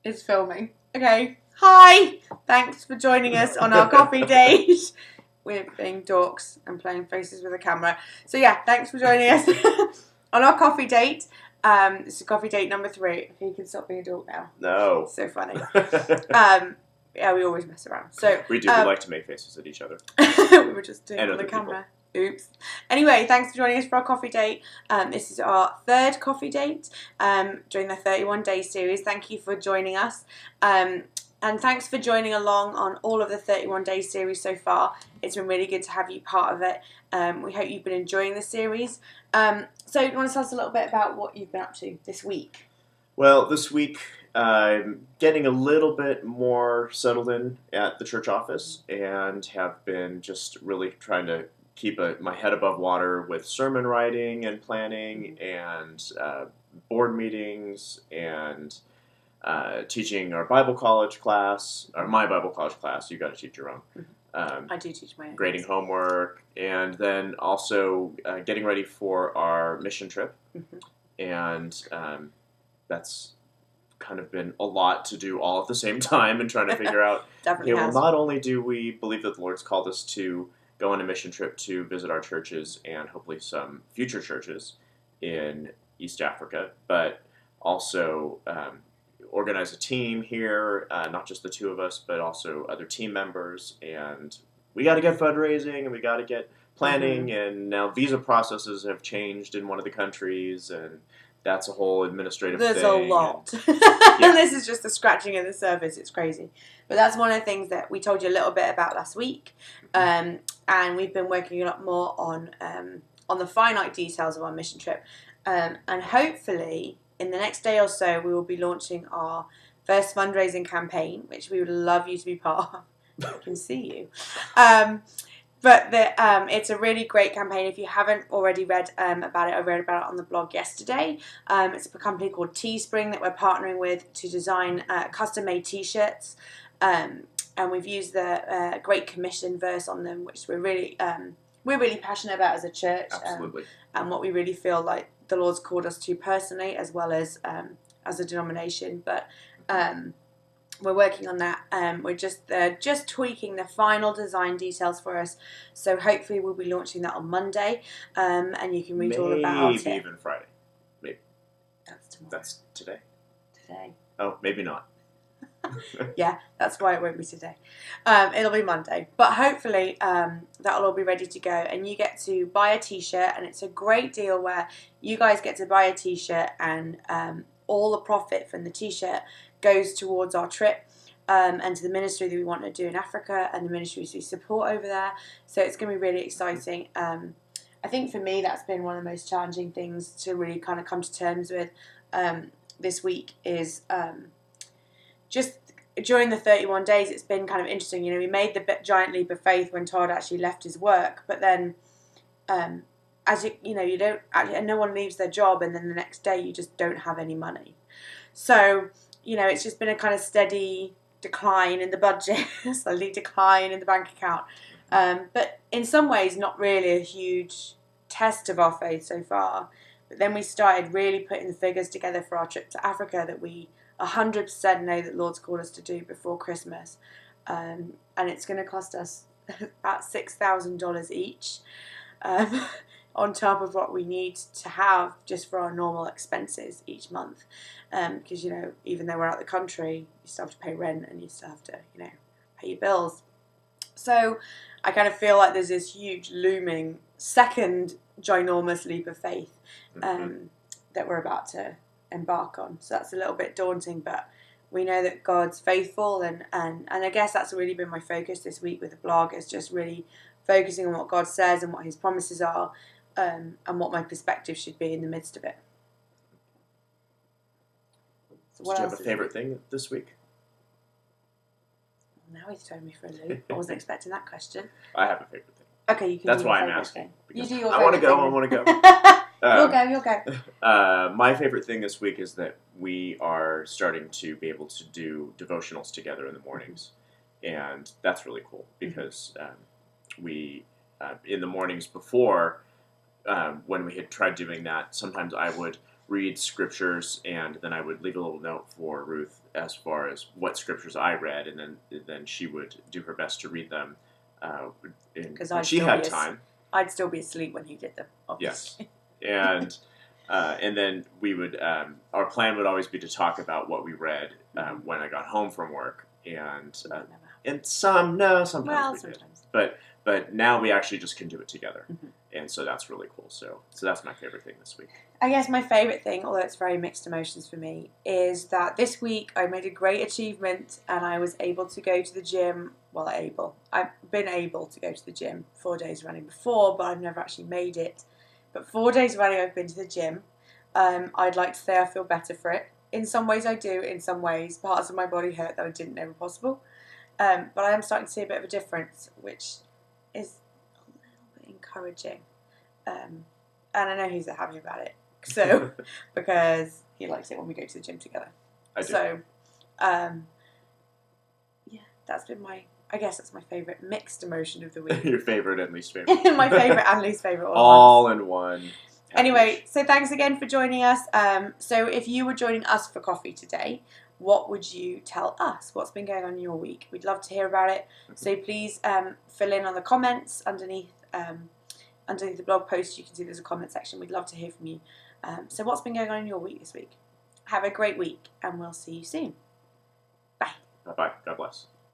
It's filming. Okay. Hi! Thanks for joining us on our coffee date. We're being dorks and playing faces with a camera. So yeah, thanks for joining us on our coffee date. This is coffee date number 3. Okay, you can stop being a dork now. No. So funny. Yeah, we always mess around. So we do. We like to make faces at each other. we were just doing it And on the other camera. Oops. Anyway, thanks for joining us for our coffee date. This is our 3rd coffee date during the 31-day series. Thank you for joining us. And thanks for joining along on all of the 31-day series so far. It's been really good to have you part of it. We hope you've been enjoying the series. So you want to tell us a little bit about what you've been up to this week? Well, this week I'm getting a little bit more settled in at the church office and have been just really trying to keep my head above water with sermon writing and planning and board meetings and teaching our Bible college class, or my Bible college class. You got to teach your own. I do teach my own. Grading homework, and then also getting ready for our mission trip. And that's kind of been a lot to do all at the same time and trying to figure out, Definitely okay, has. well, not only do we believe that the Lord's called us to go on a mission trip to visit our churches and hopefully some future churches in East Africa, but also organize a team here, not just the 2 of us, but also other team members. And we got to get fundraising and we got to get planning. And now visa processes have changed in one of the countries, and that's a whole administrative thing. There's a lot. Yeah. This is just the scratching of the surface. It's crazy. But that's one of the things that we told you a little bit about last week. And we've been working a lot more on the finite details of our mission trip. And hopefully, in the next day or so, we will be launching our first fundraising campaign, which we would love you to be part of. I can see you. But it's a really great campaign. If you haven't already read about it, I read about it on the blog yesterday. It's a company called Teespring that we're partnering with to design custom-made T-shirts. And we've used the Great Commission verse on them, which we're really passionate about as a church. Absolutely. And what we really feel like the Lord's called us to personally, as well as a denomination. But we're working on that. We're just tweaking the final design details for us. So hopefully we'll be launching that on Monday, and you can read all about it. Maybe even Friday. Maybe. That's tomorrow. That's today. Today. Oh, maybe not. Yeah, that's why it won't be today. It'll be Monday. But hopefully that'll all be ready to go, and you get to buy a T-shirt, and it's a great deal where you guys get to buy a T-shirt, and all the profit from the T-shirt goes towards our trip and to the ministry that we want to do in Africa and the ministries we support over there. So it's going to be really exciting. I think for me that's been one of the most challenging things to really kind of come to terms with this week is just during the 31 days it's been kind of interesting. You know, we made the giant leap of faith when Todd actually left his work, but then as you know, you don't actually, and no one leaves their job and then the next day you just don't have any money. So you know, it's just been a kind of steady decline in the budget, steady decline in the bank account. But in some ways, not really a huge test of our faith so far. But then we started really putting the figures together for our trip to Africa that we 100% know that Lord's called us to do before Christmas. And it's going to cost us about $6,000 each. On top of what we need to have just for our normal expenses each month. Because, you know, even though we're out of the country, you still have to pay rent and you still have to, you know, pay your bills. So I kind of feel like there's this huge looming second ginormous leap of faith that we're about to embark on. So that's a little bit daunting, but we know that God's faithful, and I guess that's really been my focus this week with the blog, is just really focusing on what God says and what his promises are, and what my perspective should be in the midst of it. So Do you have a favorite thing this week? Now he's throwing me for a loop. I wasn't expecting that question. I have a favorite thing. Okay, you can. That's do why your I'm favourite asking. thing. You do your I want to favourite go. I want to go. You'll go. My favorite thing this week is that we are starting to be able to do devotionals together in the mornings, and that's really cool because we in the mornings before when we had tried doing that, sometimes I would read scriptures, and then I would leave a little note for Ruth as far as what scriptures I read, and then she would do her best to read them when she had time. I'd still be asleep when he did them, obviously. Yes, and then we would. Our plan would always be to talk about what we read when I got home from work, and sometimes we did. But now we actually just can do it together, and so that's really cool. So that's my favorite thing this week. I guess my favourite thing, although it's very mixed emotions for me, is that this week I made a great achievement and I was able to go to the gym. Well, I've been able to go to the gym 4 days running before, but I've never actually made it. But 4 days running I've been to the gym. I'd like to say I feel better for it. In some ways I do, in some ways parts of my body hurt that I didn't know were possible. But I am starting to see a bit of a difference, which is a little bit encouraging. And I know he's happy about it. So, because he likes it when we go to the gym together. I do. So, that's been I guess that's my favourite mixed emotion of the week. Your favourite and least favourite. My favourite and least favourite. All in one. Anyway, so thanks again for joining us. So if you were joining us for coffee today, what would you tell us? What's been going on in your week? We'd love to hear about it. So please fill in on the comments underneath the blog post. You can see there's a comment section. We'd love to hear from you. So what's been going on in your week this week? Have a great week, and we'll see you soon. Bye. Bye-bye. God bless.